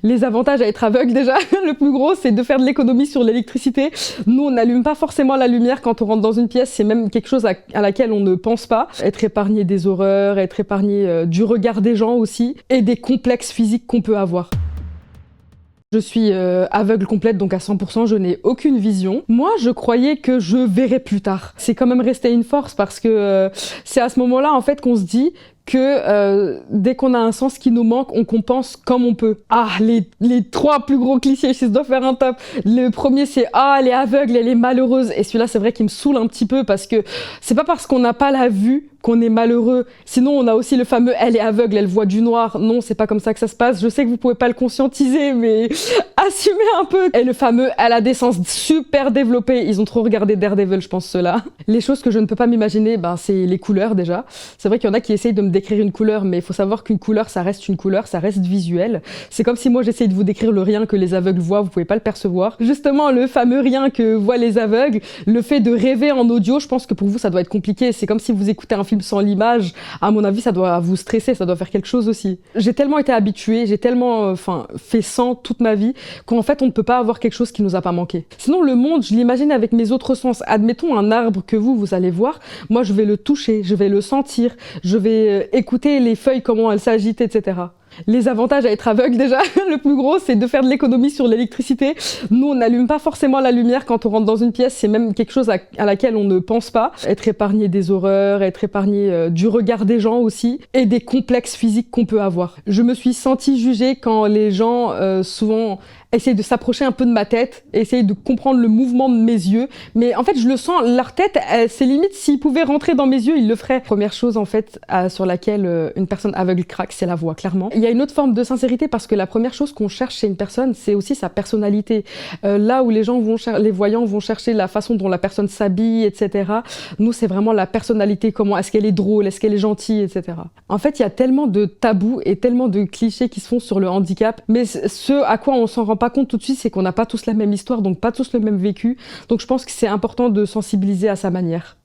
Les avantages à être aveugle déjà, le plus gros c'est de faire de l'économie sur l'électricité. Nous on n'allume pas forcément la lumière quand on rentre dans une pièce, c'est même quelque chose à laquelle on ne pense pas. Être épargné des horreurs, être épargné du regard des gens aussi, et des complexes physiques qu'on peut avoir. Je suis aveugle complète, donc à 100%, je n'ai aucune vision. Moi, je croyais que je verrais plus tard. C'est quand même resté une force parce que c'est à ce moment-là, en fait, qu'on se dit que dès qu'on a un sens qui nous manque, on compense comme on peut. Ah, les trois plus gros clichés, si je dois faire un top. Le premier, c'est « Ah, elle est aveugle, elle est malheureuse ». Et celui-là, c'est vrai qu'il me saoule un petit peu parce que c'est pas parce qu'on n'a pas la vue qu'on est malheureux. Sinon, on a aussi le fameux « Elle est aveugle, elle voit du noir ». Non, c'est pas comme ça que ça se passe. Je sais que vous pouvez pas le conscientiser, mais assumez un peu. Et le fameux « Elle a des sens super développés ». Ils ont trop regardé Daredevil, je pense, ceux-là. Les choses que je ne peux pas m'imaginer, ben, c'est les couleurs, déjà. C'est vrai qu'il y en a qui essayent de me décrire une couleur, mais il faut savoir qu'une couleur, ça reste une couleur, ça reste visuel. C'est comme si moi, j'essayais de vous décrire le rien que les aveugles voient, vous pouvez pas le percevoir. Justement, le fameux rien que voient les aveugles, le fait de rêver en audio, je pense que pour vous, ça doit être compliqué. C'est comme si vous écoutez un film sans l'image. À mon avis, ça doit vous stresser, ça doit faire quelque chose aussi. J'ai tellement été habituée, j'ai tellement fait sans toute ma vie, qu'en fait, on ne peut pas avoir quelque chose qui nous a pas manqué. Sinon, le monde, je l'imagine avec mes autres sens. Admettons un arbre que vous allez voir. Moi, je vais le toucher, je vais le sentir, je vais écouter les feuilles, comment elles s'agitent, etc. Les avantages à être aveugle déjà, le plus gros c'est de faire de l'économie sur l'électricité. Nous on n'allume pas forcément la lumière quand on rentre dans une pièce, c'est même quelque chose à laquelle on ne pense pas. Être épargné des horreurs, être épargné du regard des gens aussi, et des complexes physiques qu'on peut avoir. Je me suis sentie jugée quand les gens souvent essayent de s'approcher un peu de ma tête, essayent de comprendre le mouvement de mes yeux, mais en fait je le sens, leur tête, c'est limite s'ils pouvaient rentrer dans mes yeux, ils le feraient. Première chose en fait sur laquelle une personne aveugle craque, c'est la voix, clairement. Il y a une autre forme de sincérité parce que la première chose qu'on cherche chez une personne, c'est aussi sa personnalité. Là où les gens les voyants vont chercher la façon dont la personne s'habille, etc. Nous, c'est vraiment la personnalité, comment est-ce qu'elle est drôle, est-ce qu'elle est gentille, etc. En fait, il y a tellement de tabous et tellement de clichés qui se font sur le handicap, mais ce à quoi on s'en rend pas compte tout de suite, c'est qu'on n'a pas tous la même histoire, donc pas tous le même vécu. Donc je pense que c'est important de sensibiliser à sa manière.